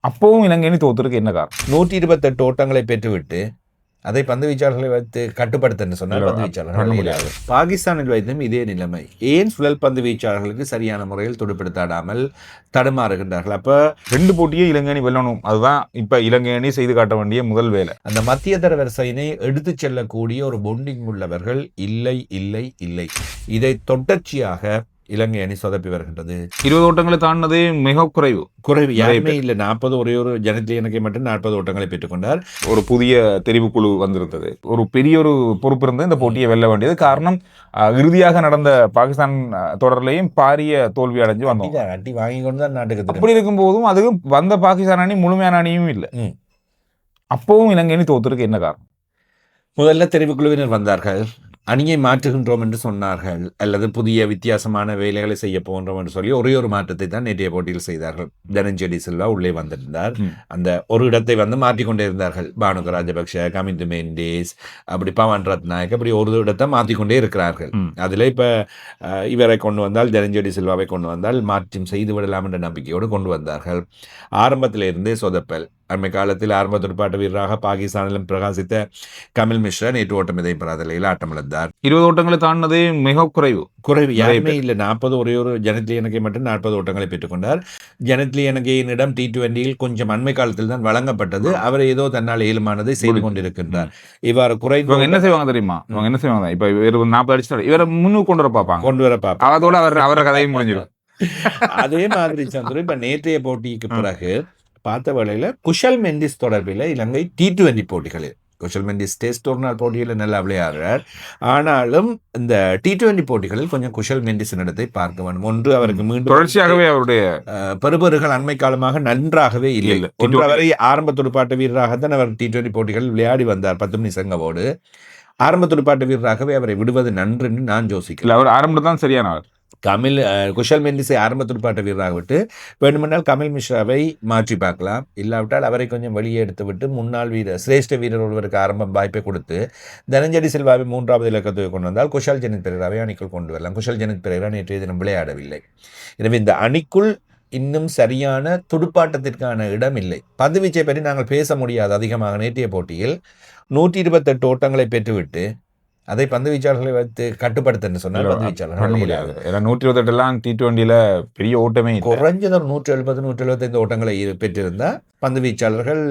அப்பவும் இலங்கை அணி தோத்துருக்கு என்ன காரணம்? 128 ஓட்டங்களை பெற்றுவிட்டு அதை பந்து வீச்சாளர்களை வைத்து கட்டுப்படுத்த சொன்னால் பந்து வீச்சாளர்கள் முடியாது. பாகிஸ்தானில் வைத்தும் இதே நிலைமை. ஏன் சுழல் பந்து வீச்சாளர்களுக்கு சரியான முறையில் துடுப்படுத்தாடாமல் தடுமாறுகின்றார்கள்? அப்ப 2 போட்டியே இலங்கை அணி வெல்லணும், அதுதான் இப்ப இலங்கை அணி செய்து காட்ட வேண்டிய முதல் வேலை. அந்த மத்திய தர வரிசையினை எடுத்து செல்லக்கூடிய ஒரு பொண்டிங் உள்ளவர்கள் இல்லை இல்லை இல்லை. இதை தொடர்ச்சியாக இலங்கை அணி சொதப்பி வருகின்றது. 20 ஓட்டங்களை தாண்டினது மிக குறைவு. யாருமே இல்லை. 40 ஒரே ஒரு ஜனத்தில் எனக்கு மட்டும் 40 ஓட்டங்களை பெற்றுக்கொண்டார். ஒரு புதிய தெரிவுக்குழு வந்திருந்தது. ஒரு பெரிய ஒரு பொறுப்பு இருந்து இந்த போட்டியை வெல்ல வேண்டியது. காரணம் இறுதியாக நடந்த பாகிஸ்தான் தொடர்லையும் பாரிய தோல்வி அடைஞ்சு வந்தோம். அட்டி வாங்கி கொண்டு தான் நாட்டுக்கு. அப்படி இருக்கும் போதும் அதுவும் வந்த பாகிஸ்தான் அணி முழுமையான அணியும் இல்லை. அப்பவும் இலங்கை அணி தோத்துருக்கு என்ன காரணம்? முதல்ல தெரிவுக்குழுவினர் வந்தார்கள், அணியை மாற்றுகின்றோம் என்று சொன்னார்கள், அல்லது புதிய வித்தியாசமான வேலைகளை செய்ய போன்றோம் என்று சொல்லி ஒரே ஒரு மாற்றத்தை தான் நேற்றைய போட்டியில் செய்தார்கள். தனஞ்செடி சில்வா உள்ளே வந்திருந்தார். அந்த ஒரு இடத்தை வந்து மாற்றிக்கொண்டே இருந்தார்கள். பானுக ராஜபக்ஷ, கமிந்து மெண்டேஸ், அப்படி பவன் ரத்நாயக், அப்படி ஒரு இடத்தை மாற்றிக்கொண்டே இருக்கிறார்கள். அதில் இப்போ இவரை கொண்டு வந்தால், தனஞ்செடி சில்வாவை கொண்டு வந்தால் மாற்றம் செய்து விடலாம் என்ற நம்பிக்கையோடு கொண்டு வந்தார்கள். ஆரம்பத்திலிருந்தே சொதப்பல். அண்மை காலத்தில் ஆரம்ப துடுப்பாட்ட வீரராக பாகிஸ்தானிலும் பிரகாசித்த கமில் மிஸ்ரா நேற்று ஓட்டம் இதை பெறாதலையில் ஆட்டமிழந்தார். 20 ஓட்டங்களை தாண்டினது மிக குறைவு. யாருமே இல்லை. 40 ஒரே ஒரு ஜனத்லி எனக்கை மட்டும் 40 ஓட்டங்களை பெற்றுக்கொண்டார். ஜனத்லி எனக்கையினிடம் T20யில் கொஞ்சம் அண்மை காலத்தில் தான் வழங்கப்பட்டது. அவர் ஏதோ தன்னால் இயலுமானதை செய்து கொண்டிருக்கின்றார். இவ்வாறு குறைந்து என்ன செய்வாங்க தெரியுமா? இவங்க என்ன செய்வாங்க? இப்ப இவர் 40 அடிச்சு இவரை முன்னுக்கு கொண்டு வர பார்ப்பாங்க. அதோட அவர கதையும் முடிஞ்சிடும். அதே மாதிரி சந்திர இப்ப நேற்றைய போட்டிக்கு பிறகு பார்த்த வேளையில் குஷல் மெண்டிஸ் தொடர்பில் இலங்கை T20 போட்டிகளில், குஷல் மெண்டிஸ் டெஸ்ட் ஒரு நாள் போட்டியில் நல்லா விளையாடுறார். ஆனாலும் இந்த T20 போட்டிகளில் கொஞ்சம் குஷல் மெண்டிஸின் இடத்தை பார்க்க வேண்டும். ஒன்று, அவருக்கு மீண்டும் தொடர்ச்சியாகவே அவருடைய பெறுபேறுகள் அண்மை காலமாக நன்றாகவே இல்லை. ஒன்று, அவரை ஆரம்ப துடுப்பாட்ட வீரராகத்தான் அவர் T20 போட்டிகளில் விளையாடி வந்தார் 10 மணி சங்கவோடு. ஆரம்ப துடுப்பாட்ட வீரராகவே அவரை விடுவது நன்று என்று நான் யோசிக்கிறேன். அவர் ஆரம்பத்தில் தான் சரியானவர். குஷல் மெண்டிஸை ஆரம்ப துடுப்பாட்ட வீரராக விட்டு வேண்டுமென்றால் கமில் மிஸ்ராவை மாற்றி பார்க்கலாம். இல்லாவிட்டால் அவரை கொஞ்சம் வெளியே எடுத்து விட்டு முன்னாள் சிரேஷ்ட வீரர் ஒருவருக்கு ஆரம்ப வாய்ப்பை கொடுத்து தனஞ்செடி சில்வாவை 3வது இலக்கத்தை கொண்டு வந்தால் குஷல் ஜெனித் பெரேராவை அணிக்குள் கொண்டு வரலாம். குஷல் ஜெனித் பெரேரா நேற்றைய தினம் விளையாடவில்லை. எனவே இந்த அணிக்குள் இன்னும் சரியான துடுப்பாட்டத்திற்கான இடம் இல்லை. பந்துவீச்சை பற்றி நாங்கள் பேச முடியாது அதிகமாக. நேற்றைய போட்டியில் 128 ஓட்டங்களை பெற்றுவிட்டு அதை பந்து வீச்சாளர்களை வைத்து கட்டுப்படுத்த சொன்னால் பந்து வீச்சாளர்கள் முடியாது. 128 T20ல பெரிய ஓட்டமே குறைஞ்சது 170-175 ஓட்டங்களை பெற்றிருந்தால் பந்து வீச்சாளர்கள்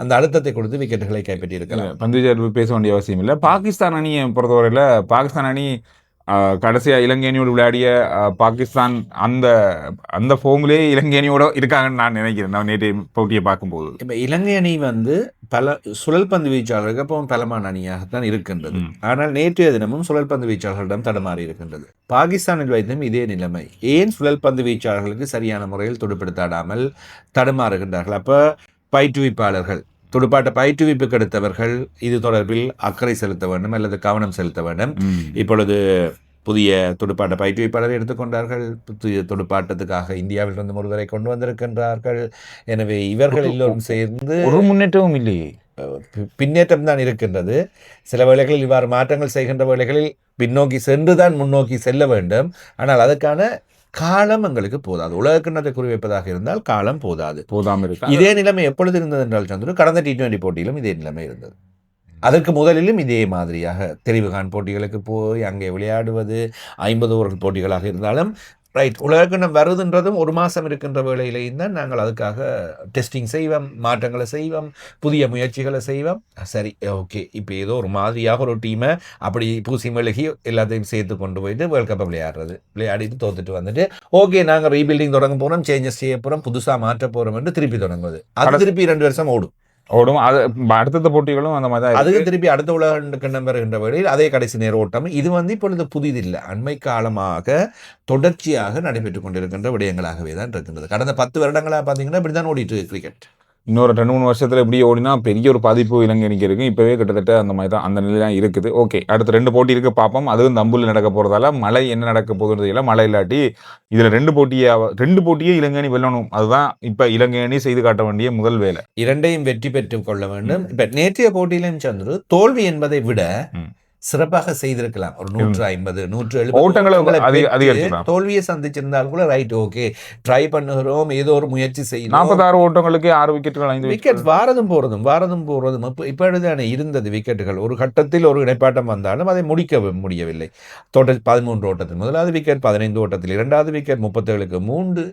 அந்த அழுத்தத்தை கொடுத்து விக்கெட்டுகளை கைப்பற்றி இருக்கலாம். பந்து வீச்சாளர்கள் பேச வேண்டிய அவசியம் இல்லை. பாகிஸ்தான் அணியை பொறுத்தவரையில் பாகிஸ்தான் அணி கடைசியாக இலங்கை அணியோடு விளையாடிய பாகிஸ்தான் அந்த ஃபோமிலே இலங்கை அணியோட இருக்காங்கன்னு நான் நினைக்கிறேன். நான் நேற்று போட்டியை பார்க்கும்போது இப்போ இலங்கை அணி வந்து பல சுழல் பந்து வீச்சாளர்கள் அப்போ பலமான அணியாகத்தான் இருக்கின்றது. ஆனால் நேற்றைய தினமும் சுழல் பந்து வீச்சாளர்களிடம் தடுமாறி இருக்கின்றது. பாகிஸ்தானில் வைத்தும் இதே நிலைமை. ஏன் சுழல் பந்து வீச்சாளர்களுக்கு சரியான முறையில் துடுப்படுத்தாடாமல் தடுமாறுகின்றார்கள்? அப்போ பயிற்றுவிப்பாளர்கள், துடுப்பாட்ட பயிற்றுவிப்புக்கு எடுத்தவர்கள் இது தொடர்பில் அக்கறை செலுத்த வேண்டும் அல்லது கவனம் செலுத்த வேண்டும். இப்பொழுது புதிய துடுப்பாட்ட பயிற்றுவிப்பாளரை எடுத்துக்கொண்டார்கள். புதிய துடுப்பாட்டத்துக்காக இந்தியாவிலிருந்து ஒருவரை கொண்டு வந்திருக்கின்றார்கள். எனவே இவர்கள் எல்லோரும் சேர்ந்து ஒரு முன்னேற்றமும் இல்லையே, பின்னேற்றம் தான் இருக்கின்றது. சில வேளைகளில் இவ்வாறு மாற்றங்கள் செய்கின்ற வேளைகளில் பின்னோக்கி சென்றுதான் முன்னோக்கி செல்ல வேண்டும். ஆனால் அதற்கான காலம் எங்களுக்கு போதாது. உலகக்கிண்ணத்தை குறிவைப்பதாக இருந்தால் காலம் போதாமல் இருக்கு. இதே நிலைமை எப்பொழுது இருந்தது என்றால் சந்திர, கடந்த T20 போட்டியிலும் இதே நிலைமை இருந்தது. அதற்கு முதலிலும் இதே மாதிரியாக தெரிவுகான் போட்டிகளுக்கு போய் அங்கே விளையாடுவது 50 ஓவர்கள் போட்டிகளாக இருந்தாலும் ரைட், உலகக்கிண்ணம் வருதுன்றதும் ஒரு மாதம் இருக்கின்ற வேளையிலேயும் தான் நாங்கள் அதுக்காக டெஸ்டிங் செய்வோம், மாற்றங்களை செய்வோம், புதிய முயற்சிகளை செய்வோம். சரி, ஓகே, இப்போ ஏதோ ஒரு மாதிரியாக ஒரு டீமை அப்படி பூசி மெழுகி எல்லாத்தையும் சேர்த்து கொண்டு போயிட்டு வேர்ல்ட் கப்பை விளையாடிட்டு தோத்துட்டு வந்துட்டு ஓகே நாங்கள் ரீபில்டிங் தொடங்க போகிறோம், சேஞ்சஸ் செய்ய போகிறோம், புதுசாக மாற்ற போகிறோம் என்று திருப்பி தொடங்குவது. அது திருப்பி 2 வருஷம் ஓடும். அது அடுத்த போட்டிகளும் அந்த மாதிரி தான். அதுக்கு திருப்பி அடுத்த உலக கிண்ணம் வருகின்ற வேளையில் அதே கடைசி நேர ஓட்டம். இது வந்து இப்பொழுது புதிதில்லை. அண்மை காலமாக தொடர்ச்சியாக நடைபெற்றுக் கொண்டிருக்கின்ற விடயங்களாகவே தான் இருக்கின்றது. கடந்த 10 வருடங்களாக பார்த்தீங்கன்னா இப்படி தான் ஓடிட்டு கிரிக்கெட். இன்னொரு 2-3 வருஷத்தில் எப்படி ஓடினா பெரிய ஒரு பாதிப்பு இலங்கை அணிக்கு இருக்குது. இப்போவே கிட்டத்தட்ட அந்த மாதிரி தான், அந்த நிலையெல்லாம் இருக்குது. ஓகே, அடுத்த 2 போட்டி இருக்குது, பார்ப்போம். அதுவும் தம்புல நடக்க போகிறதால மழை என்ன நடக்க போகுதுன்றது இல்லை. மழை இல்லாட்டி இதில் 2 போட்டியே இலங்கை அணி வெல்லணும். அதுதான் இப்போ இலங்கை அணி செய்து காட்ட வேண்டிய முதல் வேலை. 2ஐயும் வெற்றி பெற்றுக் கொள்ள வேண்டும். இப்போ நேற்றைய போட்டியிலும் சந்துரு, தோல்வி என்பதை விட சிறப்பாக செய்திருக்கலாம். ஒரு 150, 170 ஓட்டங்களை ஓட்டங்களை பெற்று அதிகரிச்சுக்கலாம். தோல்வியை சந்திச்சிருந்தால் கூட ரைட், ஓகே, ட்ரை பண்ணுகிறோம், ஏதோ ஒரு முயற்சி செய்யணும். 46 ஓட்டங்களுக்கு 6 விக்கெட்டுகள் 5 விக்கெட் வாரதும் போறதும் இப்பொழுதுதானே இருந்தது விக்கெட்டுகள். ஒரு கட்டத்தில் ஒரு இடைப்பாட்டம் வந்தாலும் அதை முடிக்க முடியவில்லை. 13 ஓட்டத்தில் முதலாவது விக்கெட், 15 ஓட்டத்தில் இரண்டாவது விக்கெட், 37க்கு 3,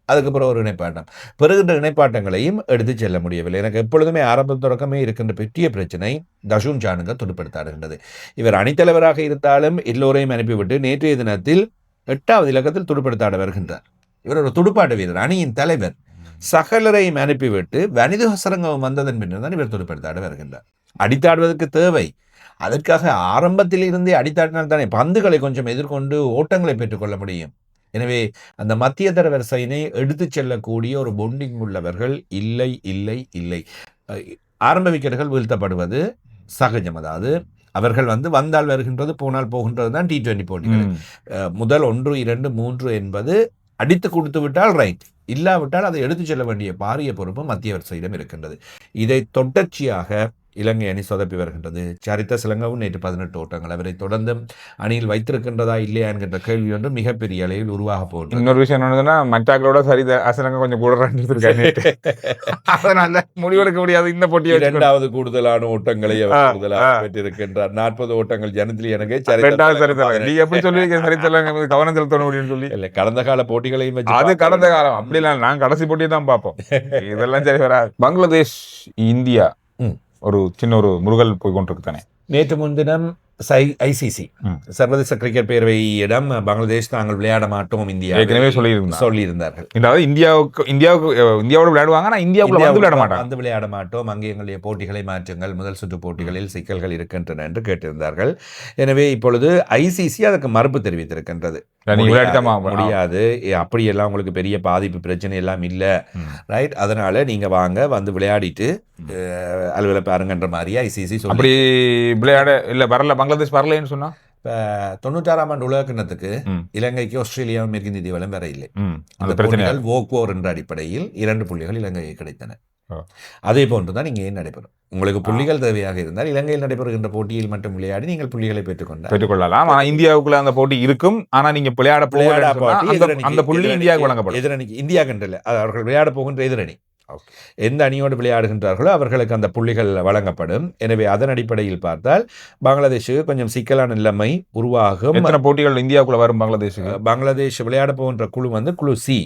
அதுக்கப்புறம் ஒரு இணைப்பாட்டம். பெறுகின்ற இணைப்பாட்டங்களையும் எடுத்து செல்ல முடியவில்லை. எனக்கு எப்பொழுதுமே ஆரம்ப தொடக்கமே இருக்கின்ற பெரிய பிரச்சனை தஷூன் சானுங்க துடுப்படுத்தாடுகின்றது. இவர் அணித்தலைவராக இருந்தாலும் எல்லோரையும் அனுப்பிவிட்டு நேற்றைய தினத்தில் 8வது இலக்கத்தில் துடுப்படுத்தாட வருகின்றார். இவர் ஒரு துடுப்பாட்ட வீரர், அணியின் தலைவர். சகலரையும் அனுப்பிவிட்டு வனிது ஹசரங்கம் வந்ததன் பின்னர் தான் இவர் துடுப்படுத்தாட வருகின்றார். அடித்தாடுவதற்கு தேவை. அதற்காக ஆரம்பத்தில் இருந்தே அடித்தாடினால் தானே பந்துகளை கொஞ்சம் எதிர்கொண்டு ஓட்டங்களை பெற்றுக்கொள்ள முடியும். எனவே அந்த மத்திய தர வரிசையினை எடுத்து செல்லக்கூடிய ஒரு பொண்டிங் உள்ளவர்கள் இல்லை. ஆரம்ப விக்கெட்டுகள் வீழ்த்தப்படுவது சகஜம். அதாவது அவர்கள் வந்தால் வருகின்றது, போனால் போகின்றது தான் T20 போட்டிகள். முதல் 1, 2, 3 என்பது அடித்து கொடுத்து விட்டால் ரைட், இல்லாவிட்டால் அதை எடுத்து செல்ல வேண்டிய பாரிய பொறுப்பு மத்திய வரிசையிடம் இருக்கின்றது. இதை தொடர்ச்சியாக இலங்கை அணி சொதப்பி வருகின்றது. சரித்த சிலங்கவும் நேற்று 18 ஓட்டங்கள். அவரை தொடர்ந்து அணியில் வைத்திருக்கின்றதா இல்லையா என்கின்ற கேள்வி ஒன்று மிகப்பெரிய அளவில் உருவாக போகிறது. இன்னொரு விஷயம் என்னன்னா, மற்றாக்களோட சரித அசலங்க கொஞ்சம் கூட அதனால முடிவெடுக்க முடியாது இந்த போட்டியை. 2வது கூடுதலான ஓட்டங்களை அவர் கூடுதலாக பெற்றிருக்கின்றார். 40 ஓட்டங்கள் ஜனத்தில் எனக்கு நீ எப்படி சொல்லுவீங்க சரித்தலங்க கவனம் செலுத்த முடியும்னு சொல்லி? இல்ல, கடந்த கால போட்டிகளையும் அது கடந்த காலம். அப்படி இல்லை, நான் கடைசி போட்டியை தான் பார்ப்போம். இதெல்லாம் சரி வராது. பங்களாதேஷ் இந்தியா ஒரு சின்ன ஒரு முருகல் போய் கொண்டிருக்கு தானே. நேற்று முன்தினம் ICC சர்வதேச கிரிக்கெட் பேரவையிடம் பங்களாதேஷ் தாங்கள் விளையாட மாட்டோம் இந்தியா ஏற்கனவே சொல்லியிருந்தார்கள். அதாவது இந்தியாவோட விளையாடுவாங்க, ஆனால் இந்தியாவுக்குள்ள வந்து விளையாட மாட்டோம், அங்கே எங்களுடைய போட்டிகளை மாற்றுங்கள், முதல் சுற்று போட்டிகளில் சிக்கல்கள் இருக்கின்றன என்று கேட்டிருந்தார்கள். எனவே இப்பொழுது ICC அதற்கு மறுப்பு தெரிவித்திருக்கின்றது. முடியாது, அப்படியெல்லாம் உங்களுக்கு பெரிய பாதிப்பு பிரச்சனை எல்லாம் இல்லை, ரைட், அதனால நீங்க வந்து விளையாடிட்டு அலுவலை பாருங்கன்ற மாதிரி ICC அப்படி விளையாட இல்ல வரல, பங்களாதேஷ் வரலன்னு சொன்னா. இப்போ 96ஆம் ஆண்டு உலகக்கிண்ணத்துக்கு இலங்கைக்கு ஆஸ்திரேலியாவும் மேற்கிந்திய தீவுகளும் வர இல்லை. அந்த பிரச்சனைகள் வோக்வோர் என்ற அடிப்படையில் 2 புள்ளிகள் இலங்கைக்கு கிடைத்தன. அதே போன்றுதான் இங்கே நடைபெறும். உங்களுக்கு புள்ளிகள் தேவையாக இருந்தால் இலங்கையில் நடைபெறுகின்ற போட்டியில் மட்டும் விளையாடி நீங்கள் புள்ளிகளை பெற்றுக்கொள்ளலாம். ஆனால் இந்தியாவுக்குள்ள அந்த போட்டி இருக்கும். ஆனால் நீங்க விளையாட அந்த புள்ளி இந்தியாவுக்கு வழங்கப்படும். எதிரணிக்கு, இந்தியா கண்டில்லை, அவர்கள் விளையாட போகின்ற எதிரணி எந்த அணியோடு விளையாடுகின்றார்களோ அவர்களுக்கு அந்த புள்ளிகள் வழங்கப்படும். எனவே அதன் அடிப்படையில் பார்த்தால் பங்களாதேஷுக்கு கொஞ்சம் சிக்கலான நிலைமை உருவாகும். எத்தனை போட்டிகள் இந்தியாவுக்குள்ள வரும் பங்களாதேஷுக்கு? பங்களாதேஷ் விளையாட போகின்ற குழு குழு C.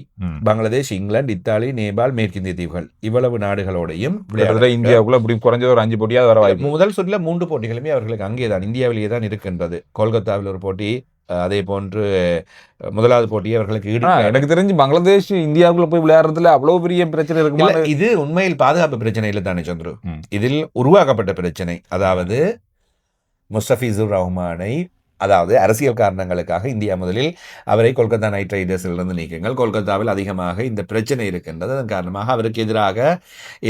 பங்களாதேஷ், இங்கிலாந்து, இத்தாலி, நேபாள், மேற்கிந்திய தீவுகள் இவ்வளவு நாடுகளோடையும் இந்தியாவுக்குள்ள அப்படி குறைஞ்சது ஒரு 5 போட்டியாவது வர வாய்ப்பு. முதல் சுற்றுல 3 போட்டிகளுமே அவர்களுக்கு அங்கேதான், இந்தியாவிலேயே தான் இருக்கின்றது. கொல்கத்தாவில் ஒரு போட்டி, அதே போன்று முதலாவது போட்டி அவர்களுக்கு எனக்கு தெரிஞ்சு பங்களாதேஷ் இந்தியாவுக்குள்ள போய் விளையாடுறதுல அவ்வளவு பெரிய பிரச்சனை இருக்கு. இது உண்மையில் பாதுகாப்பு பிரச்சனை இல்லை தானே சந்துரு, இதில் உருவாக்கப்பட்ட பிரச்சனை. அதாவது முஸ்தபிசுர் ரஹ்மானை, அதாவது அரசியல் காரணங்களுக்காக இந்தியா முதலில் அவரை கொல்கத்தா நைட் ரைடர்ஸிலிருந்து நீக்குங்கள், கொல்கத்தாவில் அதிகமாக இந்த பிரச்சனை இருக்கின்றது, அதன் காரணமாக அவருக்கு எதிராக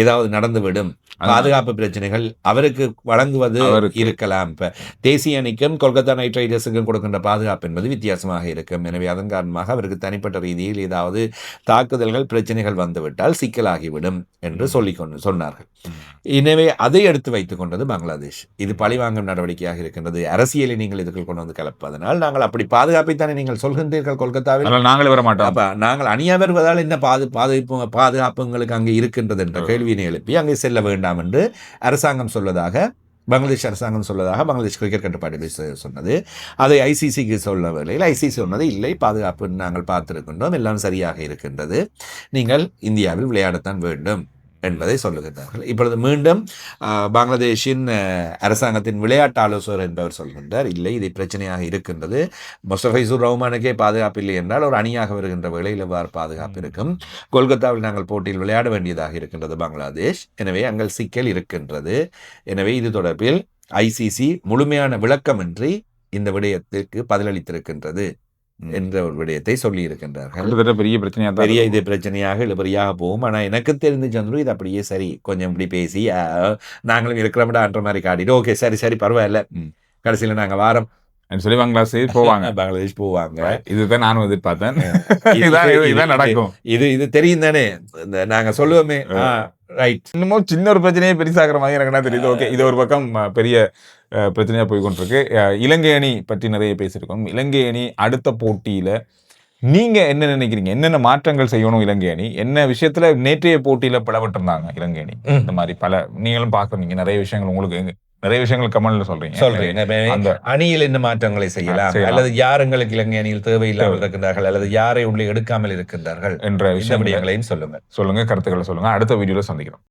ஏதாவது நடந்துவிடும், பாதுகாப்பு பிரச்சனைகள் அவருக்கு வழங்குவது இருக்கலாம். இப்ப தேசிய அணிக்கும் கொல்கத்தா நைட் ரைடர்ஸுக்கும் கொடுக்கின்ற பாதுகாப்பு என்பது வித்தியாசமாக இருக்கும். எனவே அதன் காரணமாக அவருக்கு தனிப்பட்ட ரீதியில் ஏதாவது தாக்குதல்கள் பிரச்சனைகள் வந்துவிட்டால் சிக்கலாகிவிடும் என்று சொன்னார்கள். எனவே அதை எடுத்து வைத்துக் கொண்டது பங்களாதேஷ். இது பழிவாங்கும் நடவடிக்கையாக இருக்கின்றது. அரசியலை நீங்கள் எதிர்கொள் கொண்டு கலப்பதனால் நாங்கள் அப்படி பாதுகாப்பைத்தானே நீங்கள் சொல்கின்றீர்கள் கொல்கத்தாவில், நாங்கள் வர மாட்டோம், நாங்கள் அணியா வருவதால் என்ன பாதுகாப்பு உங்களுக்கு அங்கே இருக்கின்றது என்ற கேள்வியினை எழுப்பி அங்கே செல்ல வேண்டாம் என்று அரசாங்கம் சொல்வதாக, பங்களாதேஷ் அரசாங்கம் சொல்வதாக பங்களாதேஷ் கிரிக்கெட் கட்டுப்பாடு சொன்னது. அதை ICCக்கு சொல்லவில்லை. ICC சொன்னது இல்லை, பாதுகாப்பு நாங்கள் பார்த்திருக்கின்றோம், எல்லாம் சரியாக இருக்கின்றது, நீங்கள் இந்தியாவில் விளையாடத்தான் வேண்டும் என்பதை சொல்லுகின்றார்கள். இப்பொழுது மீண்டும் பங்களாதேஷின் அரசாங்கத்தின் விளையாட்டு ஆலோசகர் என்பவர் சொல்கின்றார், இல்லை, இது பிரச்சனையாக இருக்கின்றது, முஸ்தபிசுர் ரஹ்மானுக்கே பாதுகாப்பு இல்லை என்றால் ஒரு அணியாக வருகின்ற வேளையில் எவ்வாறு பாதுகாப்பு இருக்கும், கொல்கத்தாவில் நாங்கள் போட்டியில் விளையாட வேண்டியதாக இருக்கின்றது பங்களாதேஷ், எனவே அங்கே சிக்கல் இருக்கின்றது. எனவே இது தொடர்பில் ICC முழுமையான விளக்கமின்றி இந்த விடயத்திற்கு பதிலளித்திருக்கின்றது என்ற ஒரு விடயத்தை சொல்லி இருக்கின்றார்கள். இது பிரச்சனையாக இழுபறியாக போகும். ஆனா எனக்கு தெரிஞ்ச சந்துரு இது அப்படியே சரி, கொஞ்சம் இப்படி பேசி நாங்களும் இருக்கிறோம்டான்ற மாதிரி காட்டிட்டு ஓகே சரி பரவாயில்ல, கடைசியில நாங்க வாரம் சொல்லி பங்களாதேஷ் போவாங்க. இதுதான் நானும் எதிர்பார்த்தேன். இதுதான் நடக்கும். இது தெரியும் தானே, நாங்க சொல்லுவோமே ரைட். இன்னமும் சின்ன ஒரு பிரச்சனையே பெருசாகிற மாதிரி எனக்கு தெரியுது. ஓகே, இது ஒரு பக்கம் பெரிய பிரச்சனையா போய் கொண்டிருக்கு. இலங்கை அணி பற்றி நிறைய பேசியிருக்கோம். இலங்கை அணி அடுத்த போட்டியில நீங்க என்ன நினைக்கிறீங்க? என்னென்ன மாற்றங்கள் செய்யணும் இலங்கை அணி? என்ன விஷயத்துல நேற்றைய போட்டியில பிளவுபட்டிருந்தாங்க இலங்கை அணி? இந்த மாதிரி நீங்களும் பார்க்குறீங்க நிறைய விஷயங்கள் உங்களுக்கு நிறைய விஷயங்கள் கமெண்ட்ல சொல்றீங்க. அந்த அணியில் என்ன மாற்றங்களை செய்யலாம் அல்லது யாருங்களுக்கு இலங்கை அணியில் தேவையில்லாமல் இருக்கின்றார்கள் அல்லது யாரை உள்ளே எடுக்காமல் இருக்கின்றார்கள் என்ற விஷயங்களையும் சொல்லுங்க. கருத்துக்களை சொல்லுங்க. அடுத்த வீடியோல சந்திக்கிறோம்.